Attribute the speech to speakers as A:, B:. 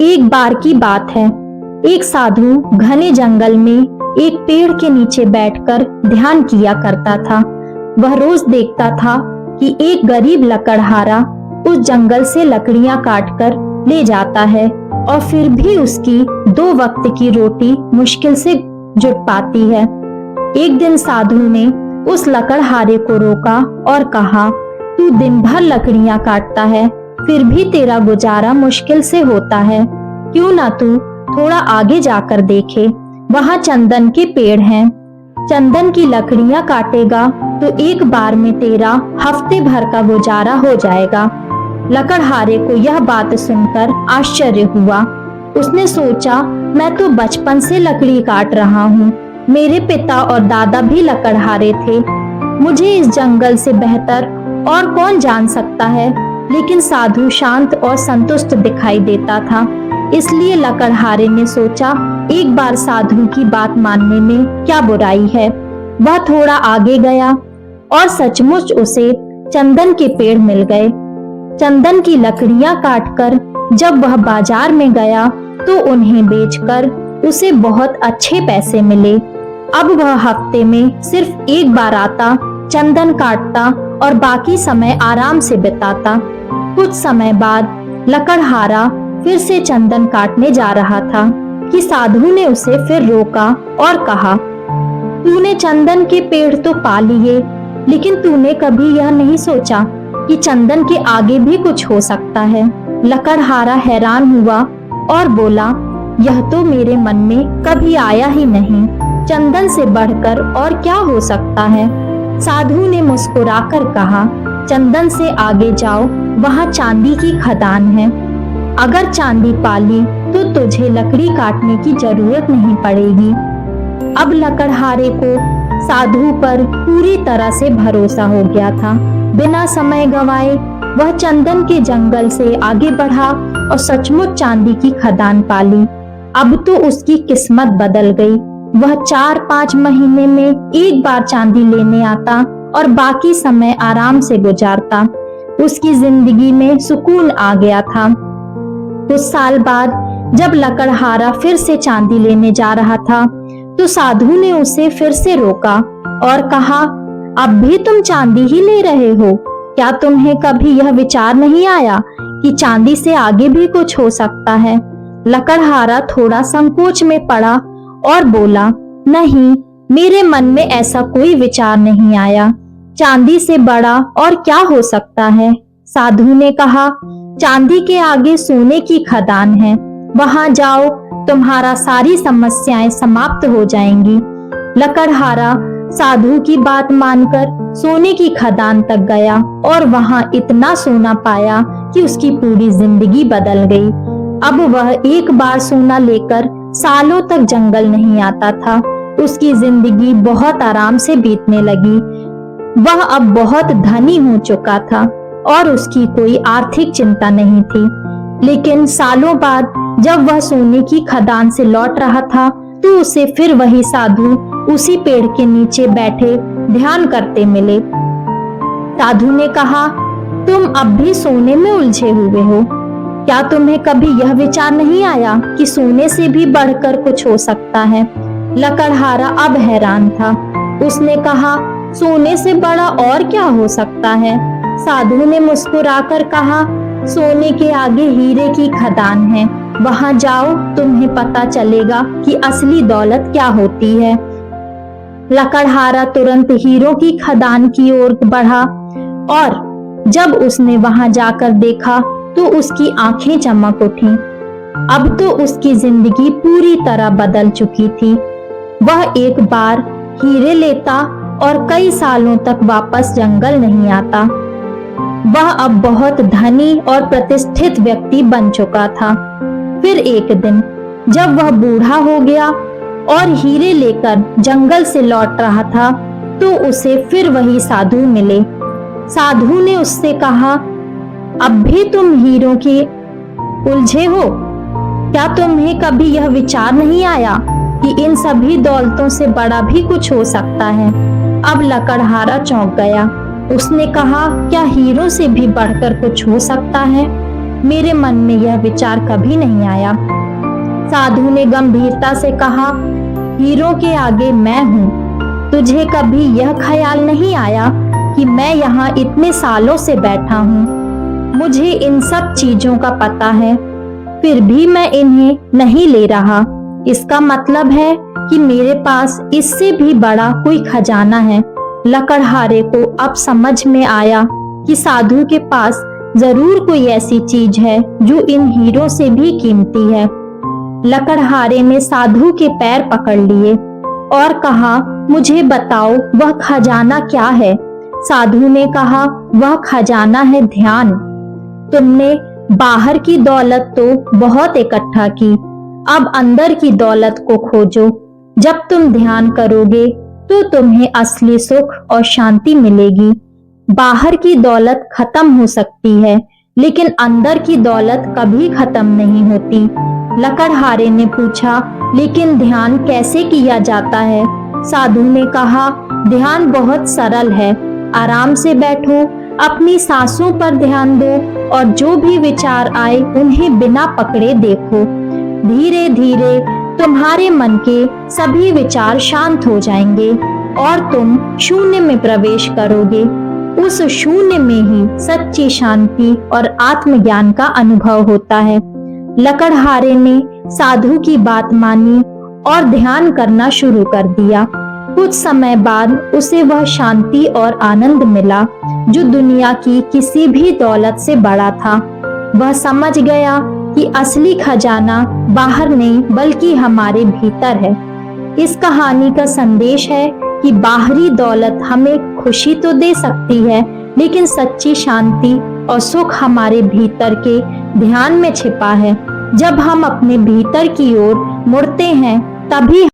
A: एक बार की बात है, एक साधु घने जंगल में एक पेड़ के नीचे बैठकर ध्यान किया करता था। वह रोज देखता था कि एक गरीब लकड़हारा उस जंगल से लकड़ियां काटकर ले जाता है और फिर भी उसकी 2 वक्त की रोटी मुश्किल से जुट पाती है। एक दिन साधु ने उस लकड़हारे को रोका और कहा, तू दिन भर लकड़ियां काटता है, फिर भी तेरा गुजारा मुश्किल से होता है। क्यों ना तू थोड़ा आगे जाकर देखे, वहां चंदन के पेड़ हैं। चंदन की लकड़ियां काटेगा तो एक बार में तेरा हफ्ते भर का गुजारा हो जाएगा। लकड़हारे को यह बात सुनकर आश्चर्य हुआ। उसने सोचा, मैं तो बचपन से लकड़ी काट रहा हूँ, मेरे पिता और दादा भी लकड़हारे थे, मुझे इस जंगल से बेहतर और कौन जान सकता है। लेकिन साधु शांत और संतुष्ट दिखाई देता था, इसलिए लकड़हारे ने सोचा, एक बार साधु की बात मानने में क्या बुराई है। वह थोड़ा आगे गया और सचमुच उसे चंदन के पेड़ मिल गए। चंदन की लकड़ियां काटकर जब वह बाजार में गया तो उन्हें बेचकर उसे बहुत अच्छे पैसे मिले। अब वह हफ्ते में सिर्फ एक बार आता, चंदन काटता और बाकी समय आराम से बिताता। कुछ समय बाद लकड़हारा फिर से चंदन काटने जा रहा था कि साधु ने उसे फिर रोका और कहा, तूने चंदन के पेड़ तो पा लिए, लेकिन तूने कभी यह नहीं सोचा कि चंदन के आगे भी कुछ हो सकता है। लकड़हारा हैरान हुआ और बोला, यह तो मेरे मन में कभी आया ही नहीं, चंदन से बढ़कर और क्या हो सकता है। साधु ने मुस्कुराकर कहा, चंदन से आगे जाओ, वहां चांदी की खदान है, अगर चांदी पाली तो तुझे लकड़ी काटने की जरूरत नहीं पड़ेगी। अब लकड़हारे को साधु पर पूरी तरह से भरोसा हो गया था। बिना समय गंवाए वह चंदन के जंगल से आगे बढ़ा और सचमुच चांदी की खदान पाली। अब तो उसकी किस्मत बदल गई। वह 4-5 महीने में एक बार चांदी लेने आता और बाकी समय आराम से गुजारता। उसकी जिंदगी में सुकून आ गया था। कुछ साल बाद जब लकड़हारा फिर से चांदी लेने जा रहा था तो साधु ने उसे फिर से रोका और कहा, अब भी तुम चांदी ही ले रहे हो, क्या तुम्हें कभी यह विचार नहीं आया कि चांदी से आगे भी कुछ हो सकता है। लकड़हारा थोड़ा संकोच में पड़ा और बोला, नहीं, मेरे मन में ऐसा कोई विचार नहीं आया, चांदी से बड़ा और क्या हो सकता है। साधु ने कहा, चांदी के आगे सोने की खदान है, वहां जाओ, तुम्हारा सारी समस्याएं समाप्त हो जाएंगी। लकड़हारा साधु की बात मानकर सोने की खदान तक गया और वहां इतना सोना पाया कि उसकी पूरी जिंदगी बदल गई। अब वह एक बार सोना लेकर सालों तक जंगल नहीं आता था। उसकी जिंदगी बहुत आराम से बीतने लगी। वह अब बहुत धनी हो चुका था और उसकी कोई आर्थिक चिंता नहीं थी। लेकिन सालों बाद जब वह सोने की खदान से लौट रहा था तो उसे फिर वही साधु उसी पेड़ के नीचे बैठे ध्यान करते मिले। साधु ने कहा, तुम अब भी सोने में उलझे हुए हो, क्या तुम्हें कभी यह विचार नहीं आया कि सोने से भी बढ़कर कुछ हो सकता है। लकड़हारा अब हैरान था। उसने कहा, सोने से बड़ा और क्या हो सकता है। साधु ने मुस्कुराकर कहा, सोने के आगे हीरे की खदान है, वहां जाओ, तुम्हें पता चलेगा कि असली दौलत क्या होती है। लकड़हारा तुरंत हीरों की खदान की ओर बढ़ा और जब उसने वहां जाकर देखा तो उसकी आंखें चमक उठी। अब तो उसकी जिंदगी पूरी तरह बदल चुकी थी। वह एक बार हीरे लेता और कई सालों तक वापस जंगल नहीं आता। वह अब बहुत धनी और प्रतिष्ठित व्यक्ति बन चुका था। फिर एक दिन जब वह बूढ़ा हो गया और हीरे लेकर जंगल से लौट रहा था तो उसे फिर वही साधु मिले। साधु ने उससे कहा, अब भी तुम हीरों के उलझे हो, क्या तुम्हें कभी यह विचार नहीं आया कि इन सभी दौलतों से बड़ा भी कुछ हो सकता है। अब लकड़हारा चौंक गया। उसने कहा, क्या हीरों से भी बढ़कर कुछ हो सकता है। मेरे मन में यह विचार कभी नहीं आया। साधु ने गंभीरता से कहा, हीरों के आगे मैं हूँ। तुझे कभी यह ख्याल नहीं आया कि मैं यहाँ इतने सालों से बैठा हूँ? मुझे इन सब चीजों का पता है, फिर भी मैं इन्हें नहीं ले रहा। इसका मतलब है कि मेरे पास इससे भी बड़ा कोई खजाना है। लकड़हारे को अब समझ में आया कि साधु के पास जरूर कोई ऐसी चीज है जो इन हीरों से भी कीमती है। लकड़हारे ने साधु के पैर पकड़ लिए और कहा, मुझे बताओ वह खजाना क्या है? साधु ने कहा, वह खजाना है ध्यान। तुमने बाहर की दौलत तो बहुत इकट्ठा की, अब अंदर की दौलत को खोजो। जब तुम ध्यान करोगे तो तुम्हें असली सुख और शांति मिलेगी। बाहर की दौलत खत्म हो सकती है, लेकिन अंदर की दौलत कभी खत्म नहीं होती। लकड़हारे ने पूछा, लेकिन ध्यान कैसे किया जाता है? साधु ने कहा, ध्यान बहुत सरल है। आराम से बैठो, अपनी सांसों पर ध्यान दो और जो भी विचार आए उन्हें बिना पकड़े देखो। धीरे धीरे तुम्हारे मन के सभी विचार शांत हो जाएंगे और तुम शून्य में प्रवेश करोगे। उस शून्य में ही सच्ची शांति और आत्मज्ञान का अनुभव होता है। लकड़हारे ने साधु की बात मानी और ध्यान करना शुरू कर दिया। कुछ समय बाद उसे वह शांति और आनंद मिला जो दुनिया की किसी भी दौलत से बड़ा था। वह समझ गया कि असली खजाना बाहर नहीं बल्कि हमारे भीतर है। इस कहानी का संदेश है कि बाहरी दौलत हमें खुशी तो दे सकती है, लेकिन सच्ची शांति और सुख हमारे भीतर के ध्यान में छिपा है। जब हम अपने भीतर की ओर मुड़ते हैं तभी